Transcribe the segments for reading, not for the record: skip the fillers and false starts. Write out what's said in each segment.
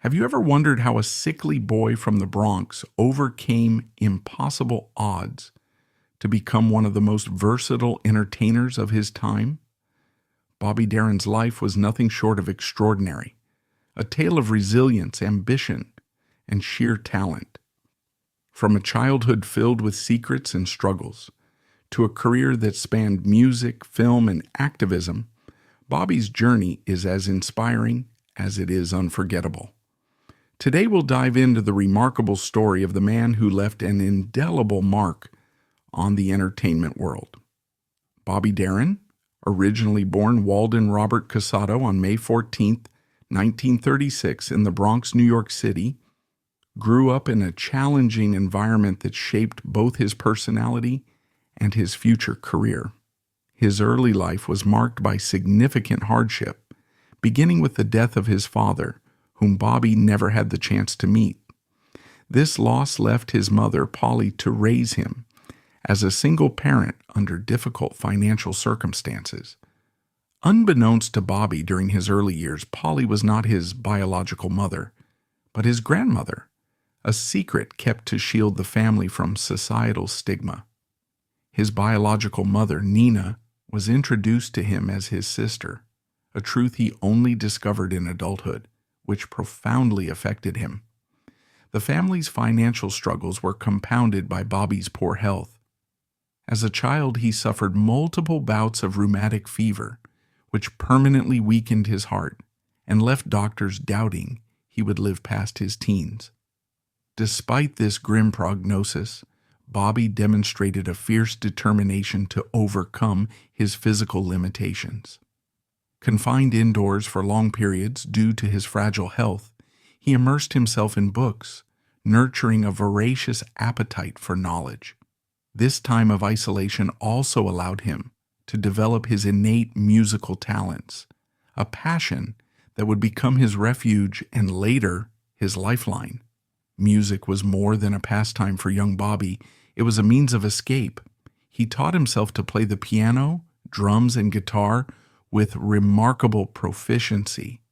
Have you ever wondered how a sickly boy from the Bronx overcame impossible odds to become one of the most versatile entertainers of his time? Bobby Darin's life was nothing short of extraordinary, a tale of resilience, ambition, and sheer talent. From a childhood filled with secrets and struggles, to a career that spanned music, film, and activism, Bobby's journey is as inspiring as it is unforgettable. Today we'll dive into the remarkable story of the man who left an indelible mark on the entertainment world. Bobby Darin, originally born Walden Robert Casado on May 14, 1936 in the Bronx, New York City, grew up in a challenging environment that shaped both his personality and his future career. His early life was marked by significant hardship, beginning with the death of his father, whom Bobby never had the chance to meet. This loss left his mother, Polly, to raise him as a single parent under difficult financial circumstances. Unbeknownst to Bobby during his early years, Polly was not his biological mother, but his grandmother, a secret kept to shield the family from societal stigma. His biological mother, Nina, was introduced to him as his sister, a truth he only discovered in adulthood, which profoundly affected him. The family's financial struggles were compounded by Bobby's poor health. As a child, he suffered multiple bouts of rheumatic fever, which permanently weakened his heart and left doctors doubting he would live past his teens. Despite this grim prognosis, Bobby demonstrated a fierce determination to overcome his physical limitations. Confined indoors for long periods due to his fragile health, he immersed himself in books, nurturing a voracious appetite for knowledge. This time of isolation also allowed him to develop his innate musical talents, a passion that would become his refuge and later his lifeline. Music was more than a pastime for young Bobby. It was a means of escape. He taught himself to play the piano, drums, and guitar with remarkable proficiency.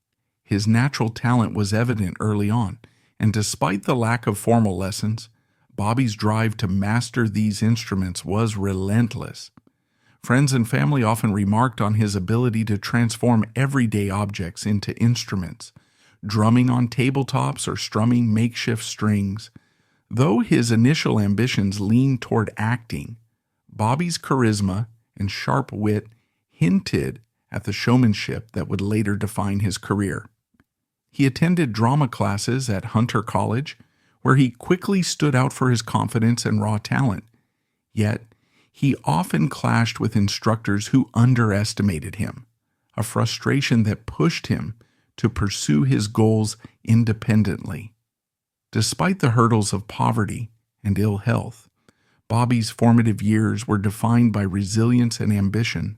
His natural talent was evident early on, and despite the lack of formal lessons, Bobby's drive to master these instruments was relentless. Friends and family often remarked on his ability to transform everyday objects into instruments, drumming on tabletops or strumming makeshift strings. Though his initial ambitions leaned toward acting, Bobby's charisma and sharp wit hinted at the showmanship that would later define his career. He attended drama classes at Hunter College, where he quickly stood out for his confidence and raw talent. Yet, he often clashed with instructors who underestimated him, a frustration that pushed him to pursue his goals independently. Despite the hurdles of poverty and ill health, Bobby's formative years were defined by resilience and ambition.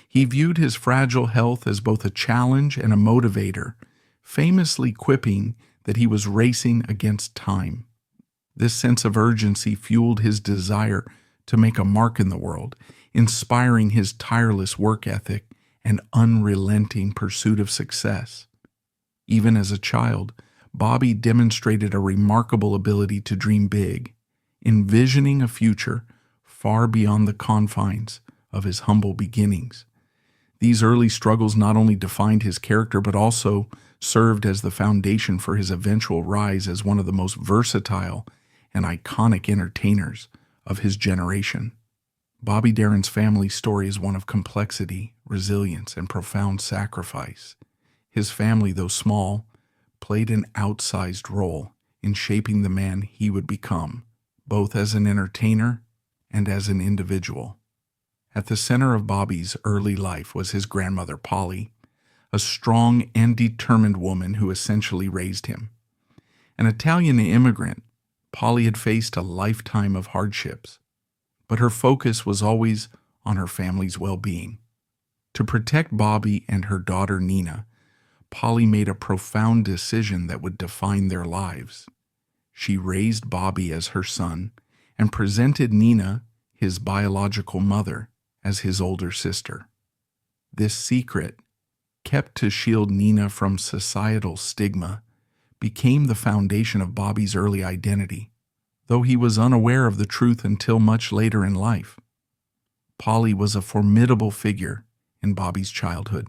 He viewed his fragile health as both a challenge and a motivator, famously quipping that he was racing against time. This sense of urgency fueled his desire to make a mark in the world, inspiring his tireless work ethic and unrelenting pursuit of success. Even as a child, Bobby demonstrated a remarkable ability to dream big, envisioning a future far beyond the confines of his humble beginnings. These early struggles not only defined his character but also served as the foundation for his eventual rise as one of the most versatile and iconic entertainers of his generation. Bobby Darin's family story is one of complexity, resilience, and profound sacrifice. His family, though small, played an outsized role in shaping the man he would become, both as an entertainer and as an individual. At the center of Bobby's early life was his grandmother, Polly, a strong and determined woman who essentially raised him. An Italian immigrant, Polly had faced a lifetime of hardships, but her focus was always on her family's well-being. To protect Bobby and her daughter Nina, Polly made a profound decision that would define their lives. She raised Bobby as her son and presented Nina, his biological mother, as his older sister. This secret, kept to shield Nina from societal stigma, became the foundation of Bobby's early identity, though he was unaware of the truth until much later in life. Polly was a formidable figure in Bobby's childhood.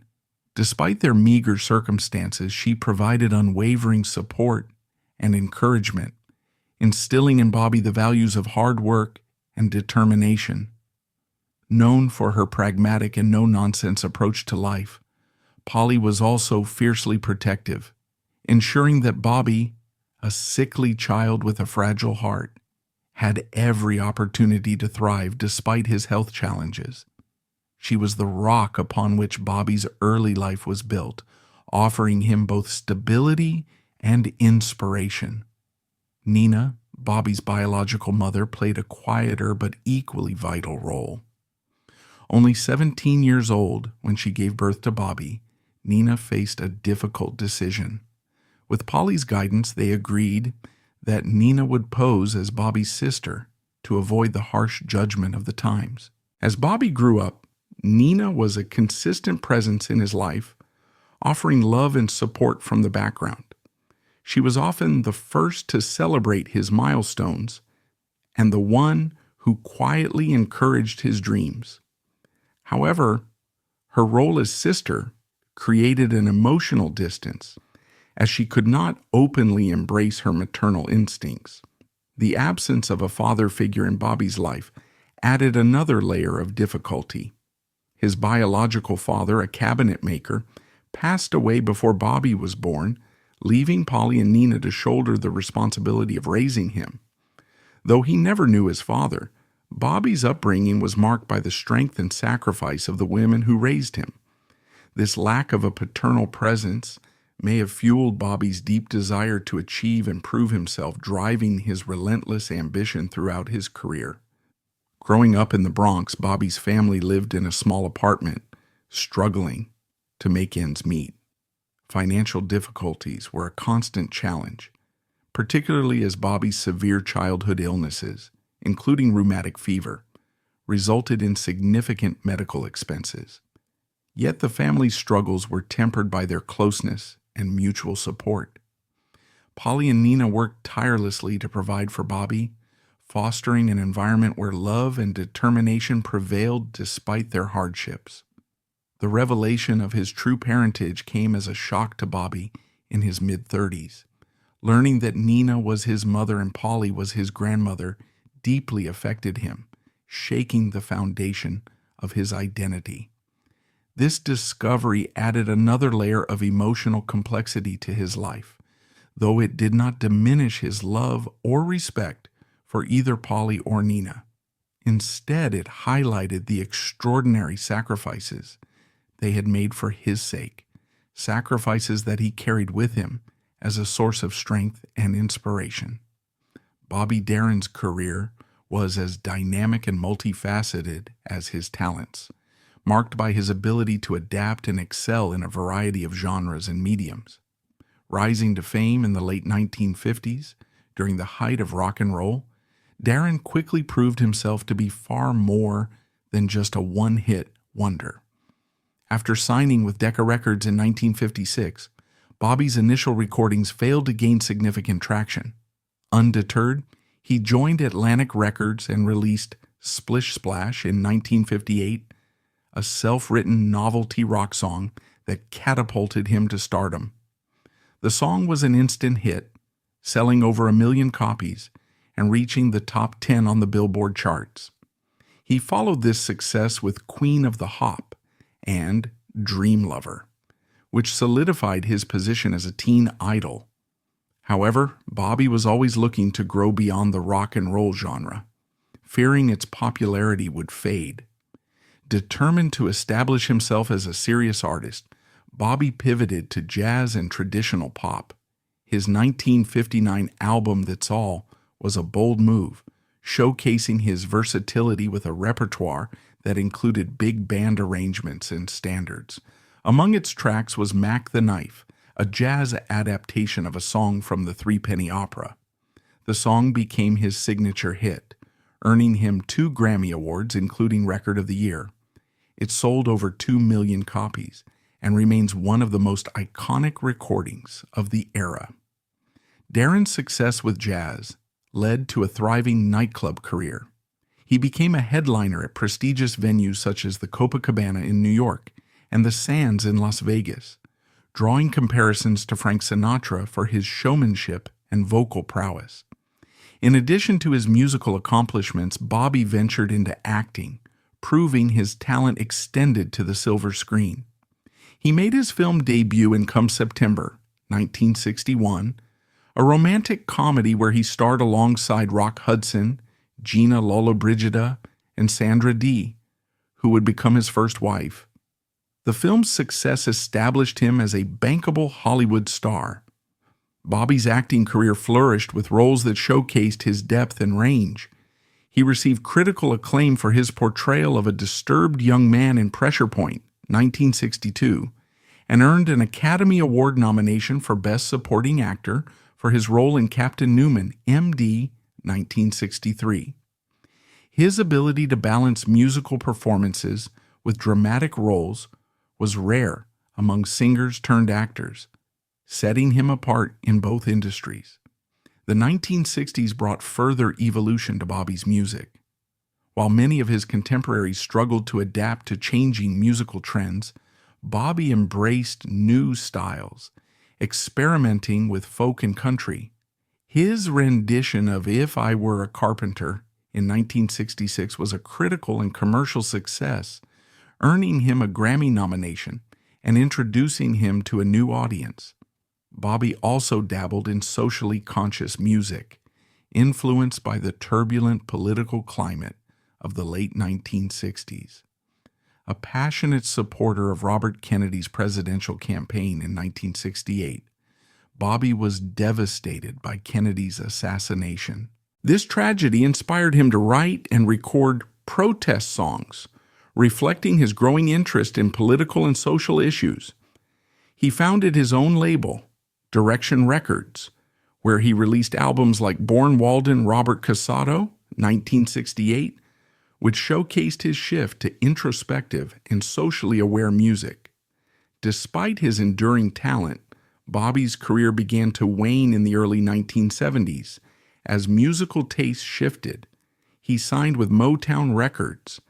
Despite their meager circumstances, she provided unwavering support and encouragement, instilling in Bobby the values of hard work and determination. Known for her pragmatic and no-nonsense approach to life, Polly was also fiercely protective, ensuring that Bobby, a sickly child with a fragile heart, had every opportunity to thrive despite his health challenges. She was the rock upon which Bobby's early life was built, offering him both stability and inspiration. Nina, Bobby's biological mother, played a quieter but equally vital role. Only 17 years old when she gave birth to Bobby, Nina faced a difficult decision. With Polly's guidance, they agreed that Nina would pose as Bobby's sister to avoid the harsh judgment of the times. As Bobby grew up, Nina was a consistent presence in his life, offering love and support from the background. She was often the first to celebrate his milestones and the one who quietly encouraged his dreams. However, her role as sister created an emotional distance, as she could not openly embrace her maternal instincts. The absence of a father figure in Bobby's life added another layer of difficulty. His biological father, a cabinet maker, passed away before Bobby was born, leaving Polly and Nina to shoulder the responsibility of raising him. Though he never knew his father, Bobby's upbringing was marked by the strength and sacrifice of the women who raised him. This lack of a paternal presence may have fueled Bobby's deep desire to achieve and prove himself, driving his relentless ambition throughout his career. Growing up in the Bronx, Bobby's family lived in a small apartment, struggling to make ends meet. Financial difficulties were a constant challenge, particularly as Bobby's severe childhood illnesses, including rheumatic fever, resulted in significant medical expenses. Yet the family's struggles were tempered by their closeness and mutual support. Polly and Nina worked tirelessly to provide for Bobby, fostering an environment where love and determination prevailed despite their hardships. The revelation of his true parentage came as a shock to Bobby in his mid-30s. Learning that Nina was his mother and Polly was his grandmother deeply affected him, shaking the foundation of his identity. This discovery added another layer of emotional complexity to his life, though it did not diminish his love or respect for either Polly or Nina. Instead, it highlighted the extraordinary sacrifices they had made for his sake, sacrifices that he carried with him as a source of strength and inspiration. Bobby Darin's career was as dynamic and multifaceted as his talents, marked by his ability to adapt and excel in a variety of genres and mediums. Rising to fame in the late 1950s, during the height of rock and roll, Darin quickly proved himself to be far more than just a one-hit wonder. After signing with Decca Records in 1956, Bobby's initial recordings failed to gain significant traction. Undeterred, he joined Atlantic Records and released Splish Splash in 1958, a self-written novelty rock song that catapulted him to stardom. The song was an instant hit, selling over 1 million copies and reaching the top 10 on the Billboard charts. He followed this success with Queen of the Hop and Dream Lover, which solidified his position as a teen idol. However, Bobby was always looking to grow beyond the rock and roll genre, fearing its popularity would fade. Determined to establish himself as a serious artist, Bobby pivoted to jazz and traditional pop. His 1959 album That's All was a bold move, showcasing his versatility with a repertoire that included big band arrangements and standards. Among its tracks was Mac the Knife, a jazz adaptation of a song from the Threepenny Opera. The song became his signature hit, earning him 2 Grammy Awards, including Record of the Year. It sold over 2 million copies and remains one of the most iconic recordings of the era. Darin's success with jazz led to a thriving nightclub career. He became a headliner at prestigious venues such as the Copacabana in New York and the Sands in Las Vegas, drawing comparisons to Frank Sinatra for his showmanship and vocal prowess. In addition to his musical accomplishments, Bobby ventured into acting, proving his talent extended to the silver screen. He made his film debut in Come September, 1961, a romantic comedy where he starred alongside Rock Hudson, Gina Lollobrigida, and Sandra Dee, who would become his first wife. The film's success established him as a bankable Hollywood star. Bobby's acting career flourished with roles that showcased his depth and range. He received critical acclaim for his portrayal of a disturbed young man in Pressure Point, 1962, and earned an Academy Award nomination for Best Supporting Actor for his role in Captain Newman, M.D., 1963. His ability to balance musical performances with dramatic roles was rare among singers turned actors, setting him apart in both industries. The 1960s brought further evolution to Bobby's music. While many of his contemporaries struggled to adapt to changing musical trends, Bobby embraced new styles, experimenting with folk and country. His rendition of If I Were a Carpenter in 1966 was a critical and commercial success, earning him a Grammy nomination and introducing him to a new audience. Bobby also dabbled in socially conscious music, influenced by the turbulent political climate of the late 1960s. A passionate supporter of Robert Kennedy's presidential campaign in 1968, Bobby was devastated by Kennedy's assassination. This tragedy inspired him to write and record protest songs, reflecting his growing interest in political and social issues. He founded his own label, Direction Records, where he released albums like Born Walden Robert Casado, 1968, which showcased his shift to introspective and socially aware music. Despite his enduring talent, Bobby's career began to wane in the early 1970s. As musical tastes shifted, he signed with Motown Records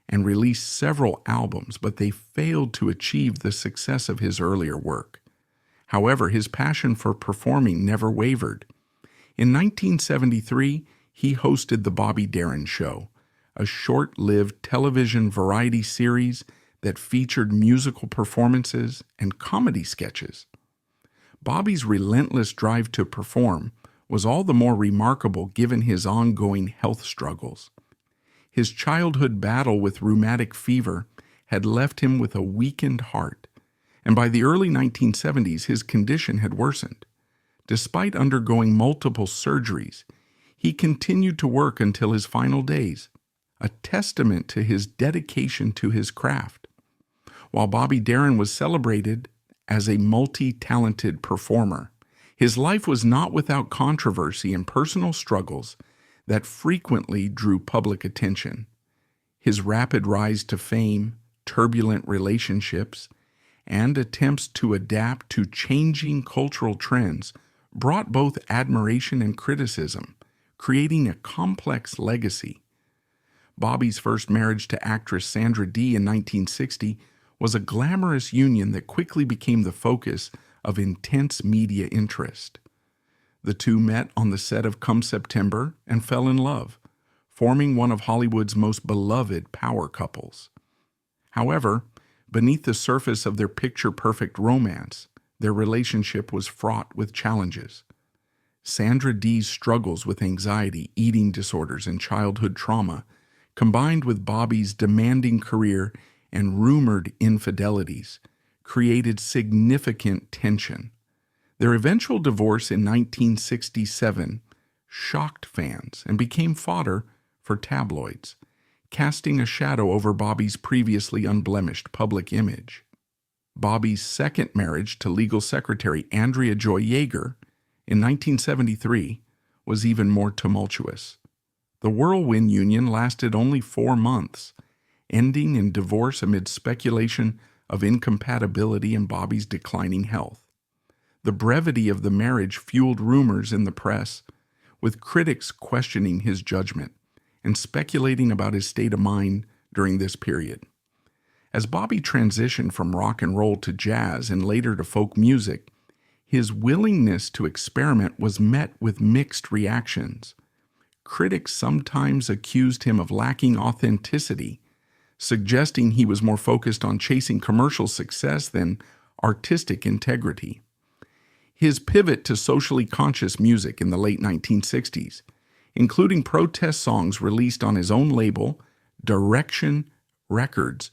and released several albums, but they failed to achieve the success of his earlier work. However, his passion for performing never wavered. In 1973, he hosted The Bobby Darin Show, a short-lived television variety series that featured musical performances and comedy sketches. Bobby's relentless drive to perform was all the more remarkable given his ongoing health struggles. His childhood battle with rheumatic fever had left him with a weakened heart, and by the early 1970s his condition had worsened. Despite undergoing multiple surgeries, he continued to work until his final days, a testament to his dedication to his craft. While Bobby Darin was celebrated as a multi-talented performer, his life was not without controversy and personal struggles that frequently drew public attention. His rapid rise to fame, turbulent relationships, and attempts to adapt to changing cultural trends brought both admiration and criticism, creating a complex legacy. Bobby's first marriage to actress Sandra Dee in 1960 was a glamorous union that quickly became the focus of intense media interest. The two met on the set of Come September and fell in love, forming one of Hollywood's most beloved power couples. However, beneath the surface of their picture-perfect romance, their relationship was fraught with challenges. Sandra Dee's struggles with anxiety, eating disorders, and childhood trauma, combined with Bobby's demanding career and rumored infidelities, created significant tension. Their eventual divorce in 1967 shocked fans and became fodder for tabloids, casting a shadow over Bobby's previously unblemished public image. Bobby's second marriage to legal secretary Andrea Joy Yeager in 1973 was even more tumultuous. The whirlwind union lasted only 4 months, ending in divorce amid speculation of incompatibility and Bobby's declining health. The brevity of the marriage fueled rumors in the press, with critics questioning his judgment and speculating about his state of mind during this period. As Bobby transitioned from rock and roll to jazz and later to folk music, his willingness to experiment was met with mixed reactions. Critics sometimes accused him of lacking authenticity, suggesting he was more focused on chasing commercial success than artistic integrity. His pivot to socially conscious music in the late 1960s, including protest songs released on his own label, Direction Records,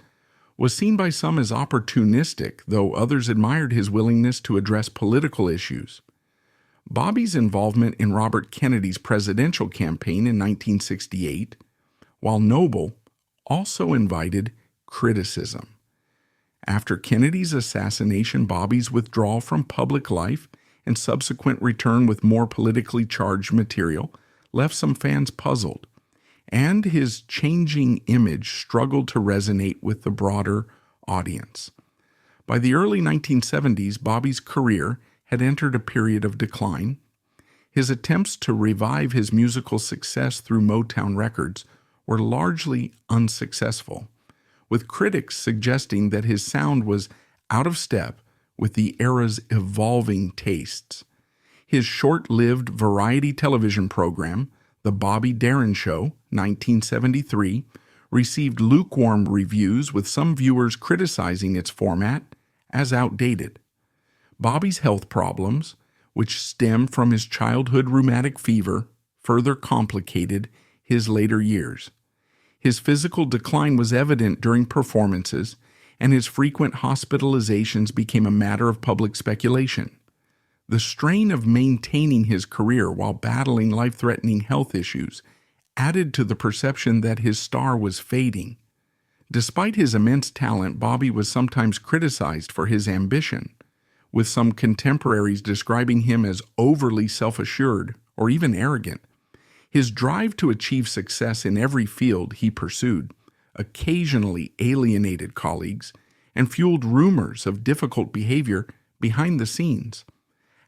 was seen by some as opportunistic, though others admired his willingness to address political issues. Bobby's involvement in Robert Kennedy's presidential campaign in 1968, while noble, also invited criticism. After Kennedy's assassination, Bobby's withdrawal from public life and subsequent return with more politically charged material left some fans puzzled, and his changing image struggled to resonate with the broader audience. By the early 1970s, Bobby's career had entered a period of decline. His attempts to revive his musical success through Motown Records were largely unsuccessful, with critics suggesting that his sound was out of step with the era's evolving tastes. His short-lived variety television program, The Bobby Darin Show, 1973, received lukewarm reviews, with some viewers criticizing its format as outdated. Bobby's health problems, which stemmed from his childhood rheumatic fever, further complicated his later years. His physical decline was evident during performances, and his frequent hospitalizations became a matter of public speculation. The strain of maintaining his career while battling life-threatening health issues added to the perception that his star was fading. Despite his immense talent, Bobby was sometimes criticized for his ambition, with some contemporaries describing him as overly self-assured or even arrogant. His drive to achieve success in every field he pursued occasionally alienated colleagues and fueled rumors of difficult behavior behind the scenes.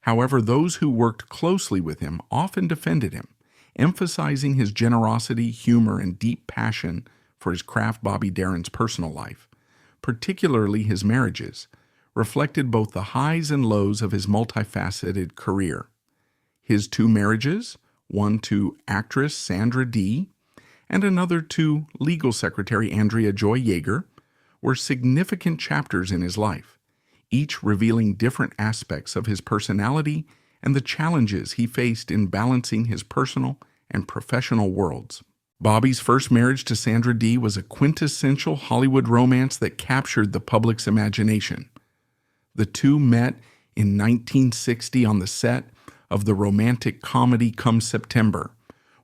However, those who worked closely with him often defended him, emphasizing his generosity, humor, and deep passion for his craft. Bobby Darin's personal life, particularly his marriages, reflected both the highs and lows of his multifaceted career. His two marriages, one to actress Sandra Dee and another to legal secretary Andrea Joy Yeager, were significant chapters in his life, each revealing different aspects of his personality and the challenges he faced in balancing his personal and professional worlds. Bobby's first marriage to Sandra Dee was a quintessential Hollywood romance that captured the public's imagination. The two met in 1960 on the set of the romantic comedy Come September,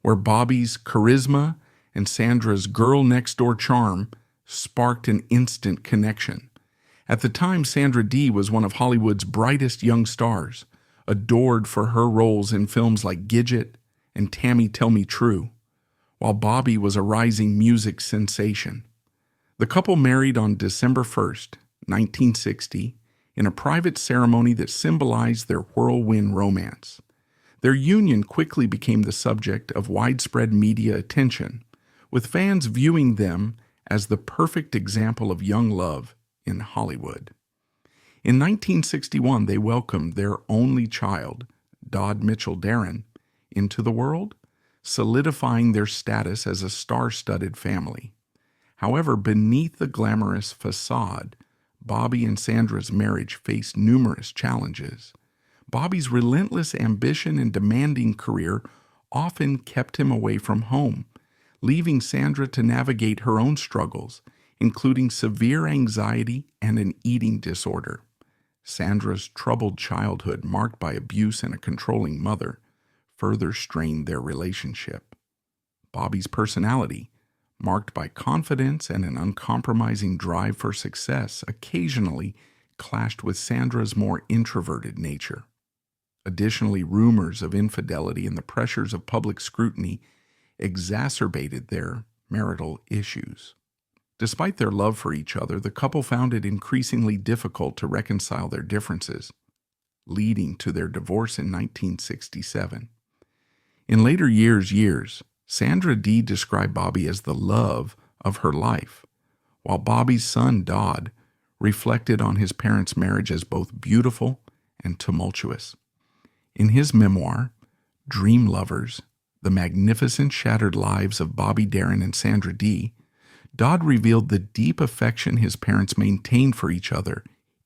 where Bobby's charisma and Sandra's girl-next-door charm sparked an instant connection. At the time, Sandra Dee was one of Hollywood's brightest young stars, adored for her roles in films like Gidget and Tammy Tell Me True, while Bobby was a rising music sensation. The couple married on December 1st, 1960, in a private ceremony that symbolized their whirlwind romance. Their union quickly became the subject of widespread media attention, with fans viewing them as the perfect example of young love in Hollywood. In 1961, they welcomed their only child, Dodd Mitchell Darin, into the world, solidifying their status as a star-studded family. However, beneath the glamorous facade, Bobby and Sandra's marriage faced numerous challenges. Bobby's relentless ambition and demanding career often kept him away from home, leaving Sandra to navigate her own struggles, including severe anxiety and an eating disorder. Sandra's troubled childhood, marked by abuse and a controlling mother, further strained their relationship. Bobby's personality, marked by confidence and an uncompromising drive for success, occasionally clashed with Sandra's more introverted nature. Additionally, rumors of infidelity and the pressures of public scrutiny exacerbated their marital issues. Despite their love for each other, the couple found it increasingly difficult to reconcile their differences. leading to their divorce in 1967. In later years, Sandra Dee described Bobby as the love of her life, while Bobby's son, Dodd, reflected on his parents' marriage as both beautiful and tumultuous. In his memoir, Dream Lovers, The Magnificent Shattered Lives of Bobby Darin and Sandra Dee, Dodd revealed the deep affection his parents maintained for each other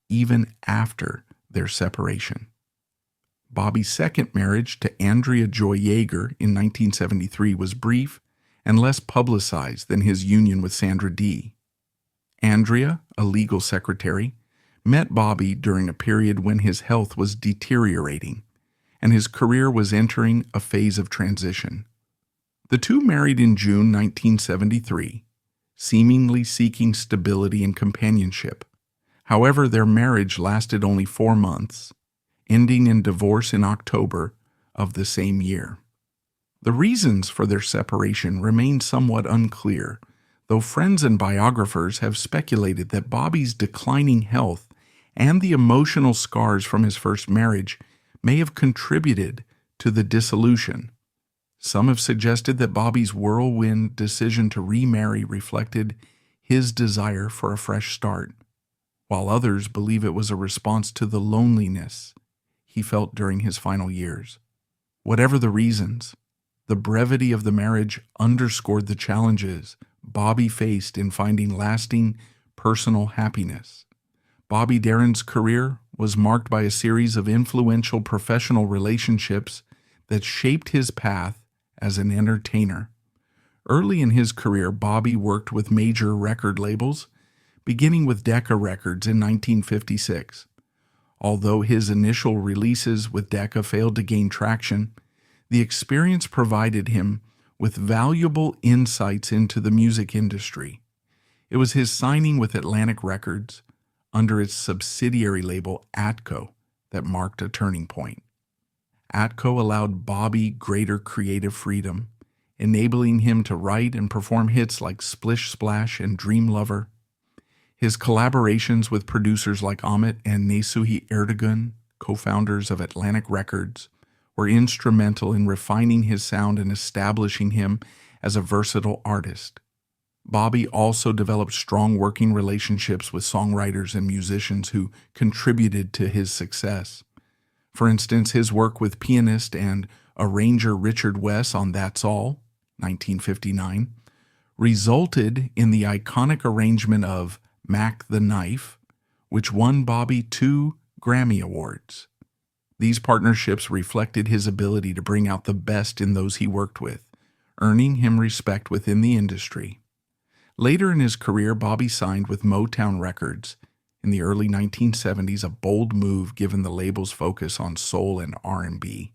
even after their separation. Bobby's second marriage to Andrea Joy Yeager in 1973 was brief and less publicized than his union with Sandra Dee. Andrea, a legal secretary, met Bobby during a period when his health was deteriorating and his career was entering a phase of transition. The two married in June 1973, seemingly seeking stability and companionship. However, their marriage lasted only 4 months, ending in divorce in October of the same year. The reasons for their separation remain somewhat unclear, though friends and biographers have speculated that Bobby's declining health and the emotional scars from his first marriage may have contributed to the dissolution. Some have suggested that Bobby's whirlwind decision to remarry reflected his desire for a fresh start, while others believe it was a response to the loneliness he felt during his final years. Whatever the reasons, the brevity of the marriage underscored the challenges Bobby faced in finding lasting personal happiness. Bobby Darin's career was marked by a series of influential professional relationships that shaped his path as an entertainer. Early in his career, Bobby worked with major record labels, beginning with Decca Records in 1956. Although his initial releases with Decca failed to gain traction, the experience provided him with valuable insights into the music industry. It was his signing with Atlantic Records under its subsidiary label Atco that marked a turning point. Atco allowed Bobby greater creative freedom, enabling him to write and perform hits like Splish Splash and Dream Lover. His collaborations with producers like Amit and Nesuhi Erdogan, co-founders of Atlantic Records, were instrumental in refining his sound and establishing him as a versatile artist. Bobby also developed strong working relationships with songwriters and musicians who contributed to his success. For instance, his work with pianist and arranger Richard Wess on That's All, 1959, resulted in the iconic arrangement of Mac the Knife, which won Bobby 2 Grammy Awards. These partnerships reflected his ability to bring out the best in those he worked with, earning him respect within the industry. Later in his career, Bobby signed with Motown Records in the early 1970s, a bold move given the label's focus on soul and R&B.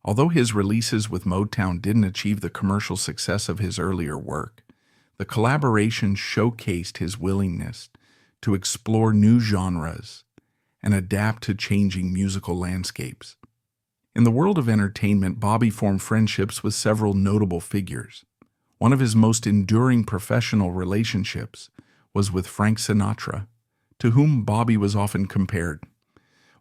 Although his releases with Motown didn't achieve the commercial success of his earlier work, the collaboration showcased his willingness to explore new genres and adapt to changing musical landscapes. In the world of entertainment, Bobby formed friendships with several notable figures. One of his most enduring professional relationships was with Frank Sinatra, to whom Bobby was often compared.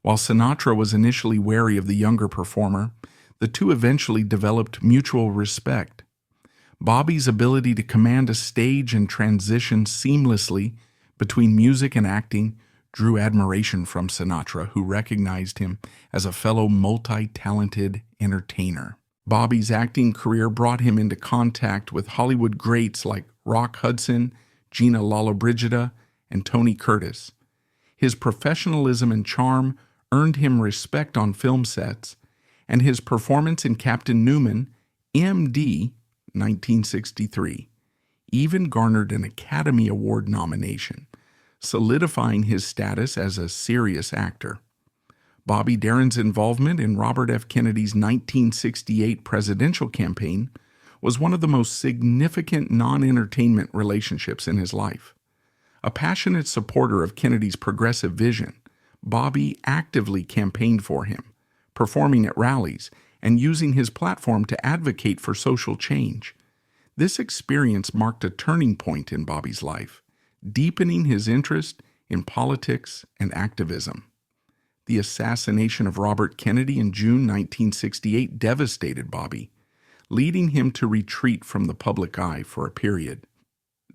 While Sinatra was initially wary of the younger performer, the two eventually developed mutual respect. Bobby's ability to command a stage and transition seamlessly between music and acting drew admiration from Sinatra, who recognized him as a fellow multi-talented entertainer. Bobby's acting career brought him into contact with Hollywood greats like Rock Hudson, Gina Lollobrigida, and Tony Curtis. His professionalism and charm earned him respect on film sets, and his performance in Captain Newman, M.D., 1963, even garnered an Academy Award nomination, solidifying his status as a serious actor. Bobby Darin's involvement in Robert F. Kennedy's 1968 presidential campaign was one of the most significant non-entertainment relationships in his life. A passionate supporter of Kennedy's progressive vision, Bobby actively campaigned for him, performing at rallies and using his platform to advocate for social change. This experience marked a turning point in Bobby's life, deepening his interest in politics and activism. The assassination of Robert Kennedy in June 1968 devastated Bobby, leading him to retreat from the public eye for a period.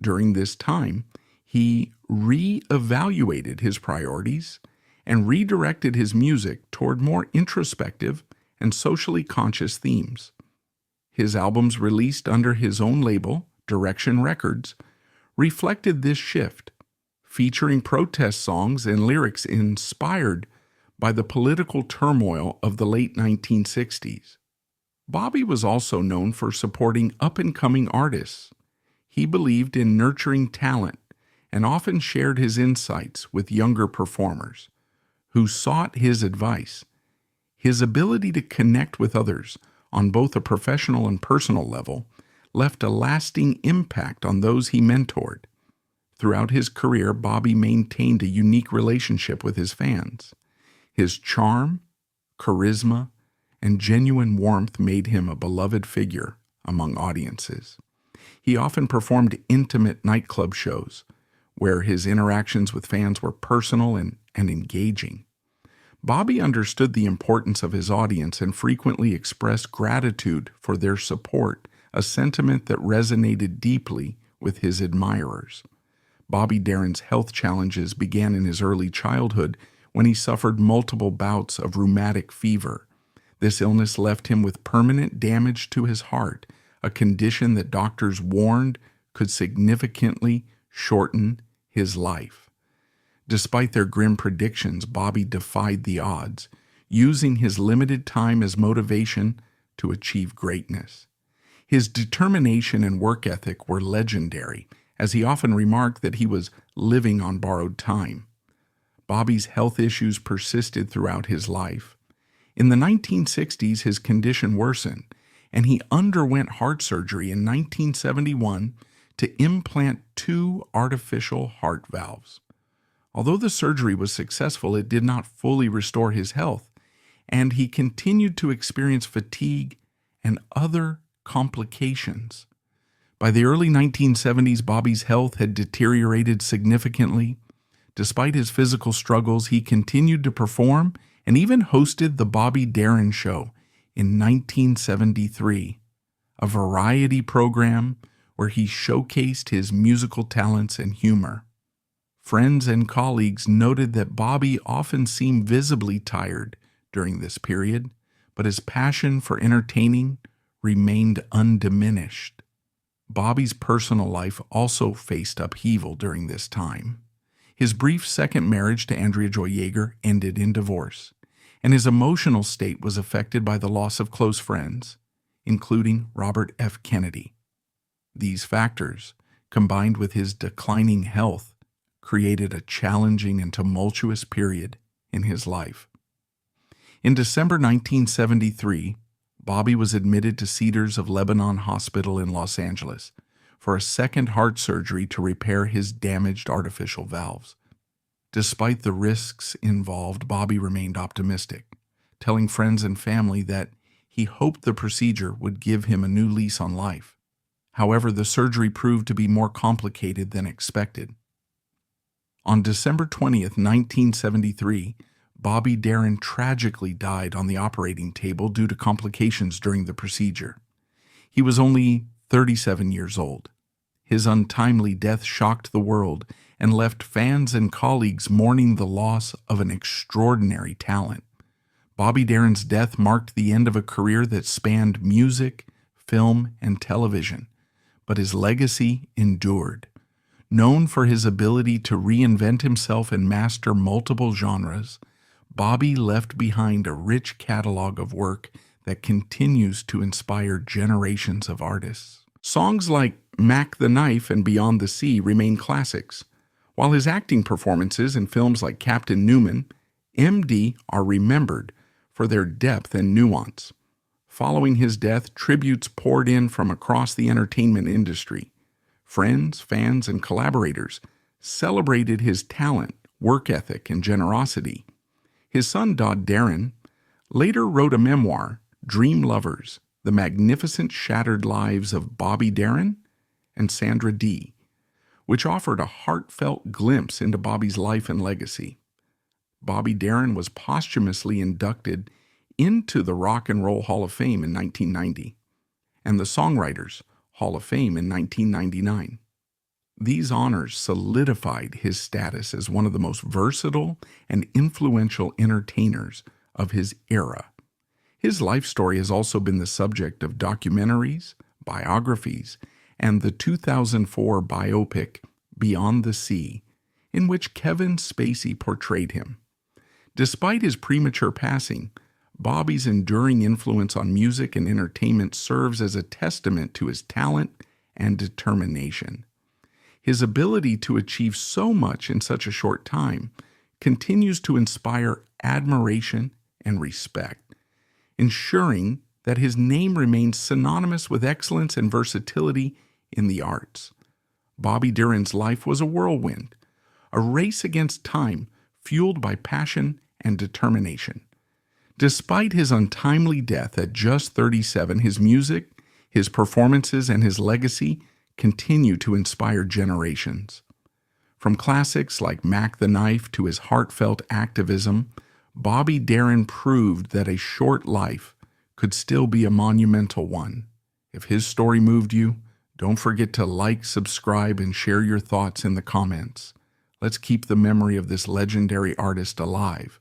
During this time, he re-evaluated his priorities and redirected his music toward more introspective and socially conscious themes. His albums, released under his own label, Direction Records, reflected this shift, featuring protest songs and lyrics inspired by the political turmoil of the late 1960s. Bobby was also known for supporting up-and-coming artists. He believed in nurturing talent and often shared his insights with younger performers who sought his advice. His ability to connect with others on both a professional and personal level left a lasting impact on those he mentored. Throughout his career, Bobby maintained a unique relationship with his fans. His charm, charisma, and genuine warmth made him a beloved figure among audiences. He often performed intimate nightclub shows, where his interactions with fans were personal and engaging. Bobby understood the importance of his audience and frequently expressed gratitude for their support, a sentiment that resonated deeply with his admirers. Bobby Darin's health challenges began in his early childhood when he suffered multiple bouts of rheumatic fever. This illness left him with permanent damage to his heart, a condition that doctors warned could significantly shorten his life. Despite their grim predictions, Bobby defied the odds, using his limited time as motivation to achieve greatness. His determination and work ethic were legendary, as he often remarked that he was living on borrowed time. Bobby's health issues persisted throughout his life. In the 1960s, his condition worsened, and he underwent heart surgery in 1971 to implant 2 artificial heart valves. Although the surgery was successful, it did not fully restore his health, and he continued to experience fatigue and other complications. By the early 1970s, Bobby's health had deteriorated significantly. Despite his physical struggles, he continued to perform and even hosted the Bobby Darin Show in 1973, a variety program where he showcased his musical talents and humor. Friends and colleagues noted that Bobby often seemed visibly tired during this period, but his passion for entertaining remained undiminished. Bobby's personal life also faced upheaval during this time. His brief second marriage to Andrea Joy Yeager ended in divorce, and his emotional state was affected by the loss of close friends, including Robert F. Kennedy. These factors, combined with his declining health, created a challenging and tumultuous period in his life. In December 1973, Bobby was admitted to Cedars of Lebanon Hospital in Los Angeles for a second heart surgery to repair his damaged artificial valves. Despite the risks involved, Bobby remained optimistic, telling friends and family that he hoped the procedure would give him a new lease on life. However, the surgery proved to be more complicated than expected. On December 20th, 1973, Bobby Darin tragically died on the operating table due to complications during the procedure. He was only 37 years old. His untimely death shocked the world and left fans and colleagues mourning the loss of an extraordinary talent. Bobby Darin's death marked the end of a career that spanned music, film, and television, but his legacy endured. Known for his ability to reinvent himself and master multiple genres, Bobby left behind a rich catalog of work that continues to inspire generations of artists. Songs like Mac the Knife and Beyond the Sea remain classics, while his acting performances in films like Captain Newman, M.D. are remembered for their depth and nuance. Following his death, tributes poured in from across the entertainment industry. Friends, fans, and collaborators celebrated his talent, work ethic, and generosity. His son, Darin, later wrote a memoir, Dream Lovers, The Magnificent Shattered Lives of Bobby Darin and Sandra Dee, which offered a heartfelt glimpse into Bobby's life and legacy. Bobby Darin was posthumously inducted into the Rock and Roll Hall of Fame in 1990 and the Songwriters Hall of Fame in 1999. These honors solidified his status as one of the most versatile and influential entertainers of his era. His life story has also been the subject of documentaries, biographies, and the 2004 biopic Beyond the Sea, in which Kevin Spacey portrayed him. Despite his premature passing, Bobby's enduring influence on music and entertainment serves as a testament to his talent and determination. His ability to achieve so much in such a short time continues to inspire admiration and respect, ensuring that his name remains synonymous with excellence and versatility in the arts. Bobby Darin's life was a whirlwind, a race against time fueled by passion and determination. Despite his untimely death at just 37, his music, his performances, and his legacy continue to inspire generations. From classics like Mac the Knife to his heartfelt activism, Bobby Darin proved that a short life could still be a monumental one. If his story moved you, don't forget to like, subscribe, and share your thoughts in the comments. Let's keep the memory of this legendary artist alive